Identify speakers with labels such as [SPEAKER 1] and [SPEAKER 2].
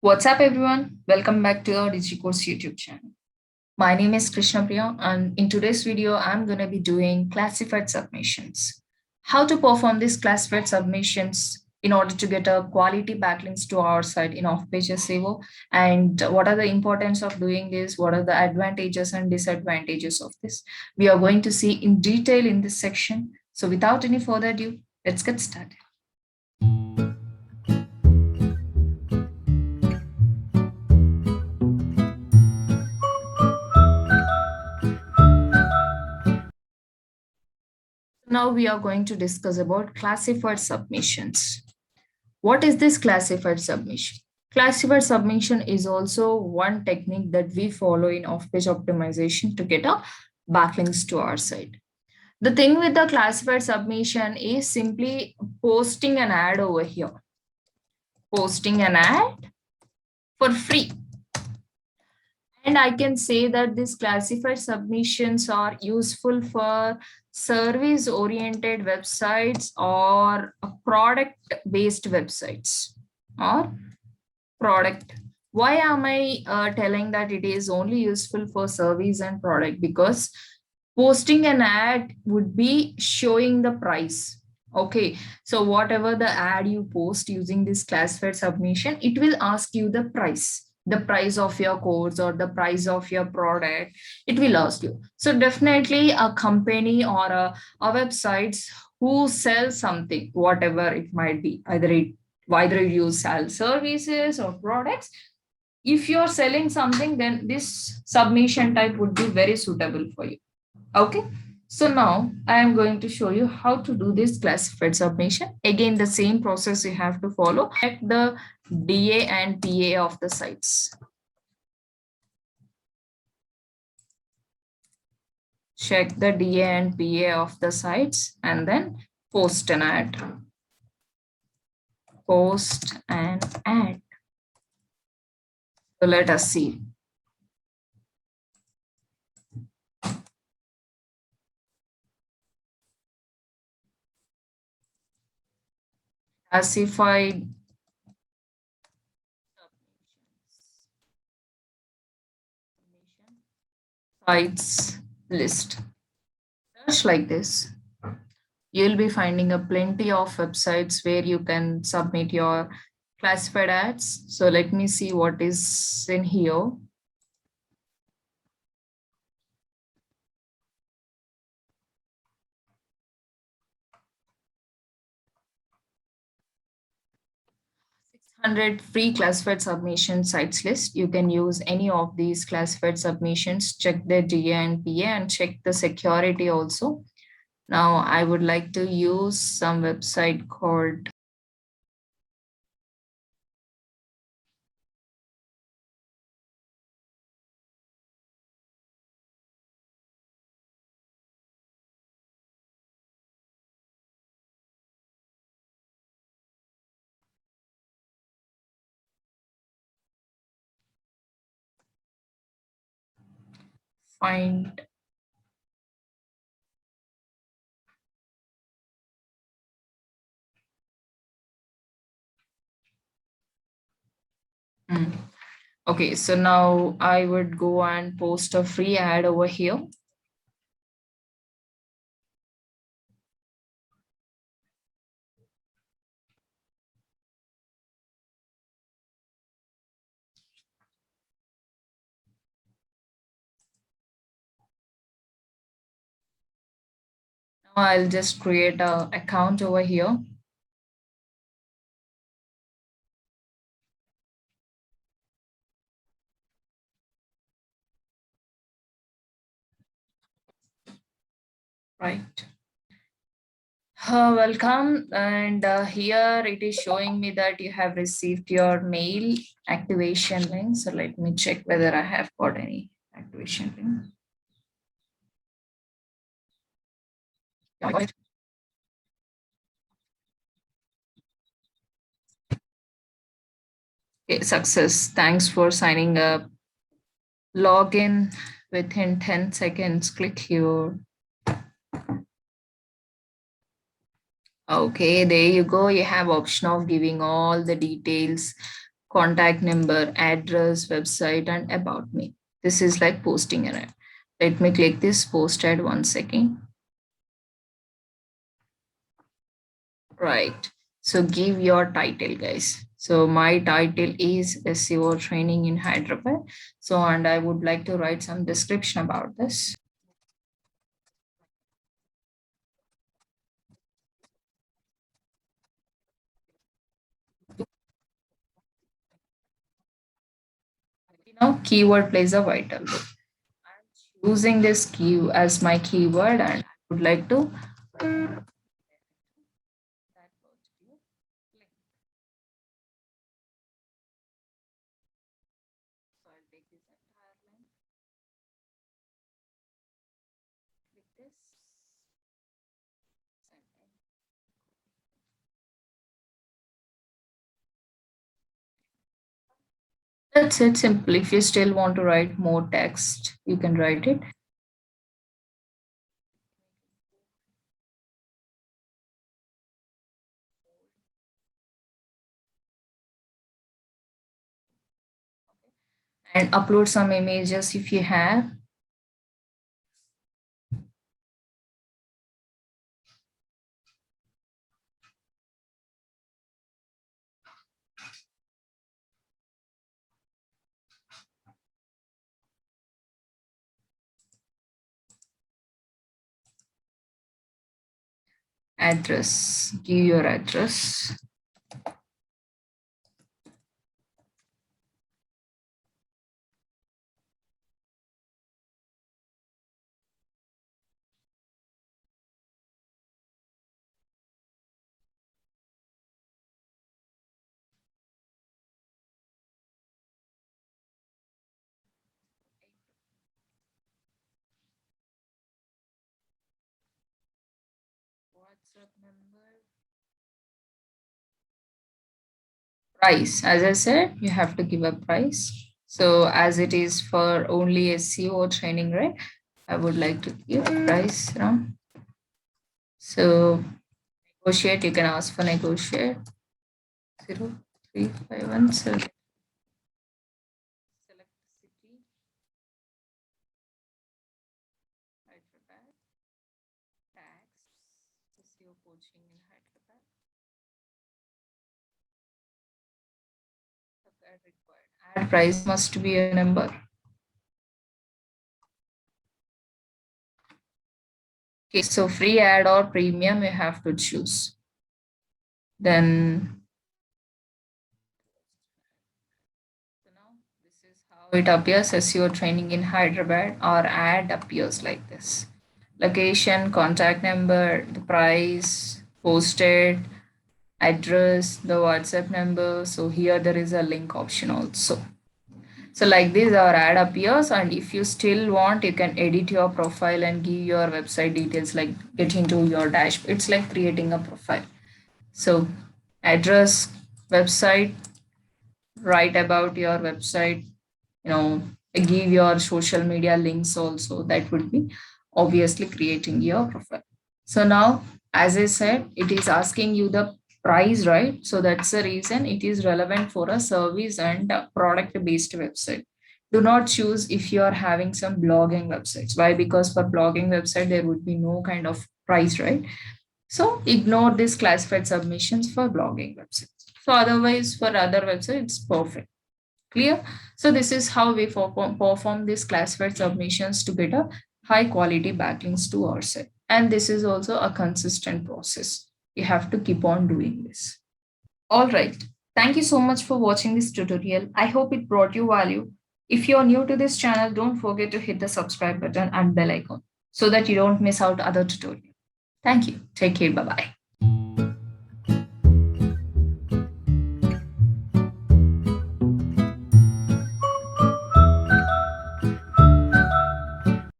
[SPEAKER 1] What's up, everyone? Welcome back to our DigiCourse YouTube channel. My name is Krishna Priya, and in today's video, I'm going to be doing classified submissions. How to perform these classified submissions in order to get a quality backlinks to our site in off-page SEO, and what are the importance of doing this, what are the advantages and disadvantages of this. We are going to see in detail in this section. So without any further ado, let's get started. Now we are going to discuss about classified submissions. What is this classified submission? Classified submission is also one technique that we follow in off-page optimization to get a backlinks to our site. The thing with the classified submission is simply posting an ad over here. Posting an ad for free. And I can say that these classified submissions are useful for service oriented websites or product based websites or product. Why am I telling that it is only useful for service and product? Because posting an ad would be showing the price. Okay, so whatever the ad you post using this classified submission, it will ask you the price of your course or the price of your product. It will ask you. So definitely a company or a websites who sell something, whatever it might be, either you sell services or products. If you're selling something, then this submission type would be very suitable for you. Okay, so now I am going to show you how to do this classified submission. Again, the same process you have to follow. Check the DA and PA of the sites. Check the DA and PA of the sites and then post an ad. Post an ad. So let us see. Classified sites list. Just like this. You'll be finding a plenty of websites where you can submit your classified ads. So let me see what is in here. Free classified submission sites list. You can use any of these classified submissions, check the DA and PA and check the security also. Now I would like to use some website called Find. Okay, so now I would go and post a free ad over here. Now I'll just create a account over here. Right. Welcome. And here it is showing me that you have received your mail activation link. So let me check whether I have got any activation link. Yeah, I got it. Okay, success. Thanks for signing up. Login within 10 seconds. Click here. Okay, there you go. You have option of giving all the details, contact number, address, website, and about me. This is like posting an ad. Let me click this post ad once again. Right. So give your title, guys. So my title is SEO training in Hyderabad. So, and I would like to write some description about this. Keyword plays a vital role. I'm using this key as my keyword, and I would like to that particular link. So I'll take this entire link, click this, send in. That's it, simple. If you still want to write more text, you can write it. And upload some images if you have. Address, give your address. WhatsApp number. Price, as I said, you have to give a price. So as it is for only SEO training, right? I would like to give a price around. So negotiate, you can ask for negotiate. 0351, select the city, Hyderabad, tax, SEO coaching in Hyderabad. Ad required. Ad price must be a number. Okay, so free ad or premium, you have to choose. Then so now this is how it appears as your training in Hyderabad. Our ad appears like this. Location, contact number, the price, posted, address, the WhatsApp number. So here there is a link option also. So like this our ad appears, and if you still want, you can edit your profile and give your website details, like get into your dash. It's like creating a profile. So address, website, write about your website, you know, give your social media links also. That would be obviously creating your profile. So now, as I said, it is asking you the price, right? So that's the reason it is relevant for a service and product based website. Do not choose if you are having some blogging websites. Why? Because for blogging website there would be no kind of price, right? So ignore these classified submissions for blogging websites. So otherwise for other websites it's perfect. Clear? So this is how we perform these classified submissions to get a high quality backlinks to our site. And this is also a consistent process. You have to keep on doing this. All right. Thank you so much for watching this tutorial. I hope it brought you value. If you're new to this channel, don't forget to hit the subscribe button and bell icon so that you don't miss out other tutorials. Thank you. Take care. Bye bye.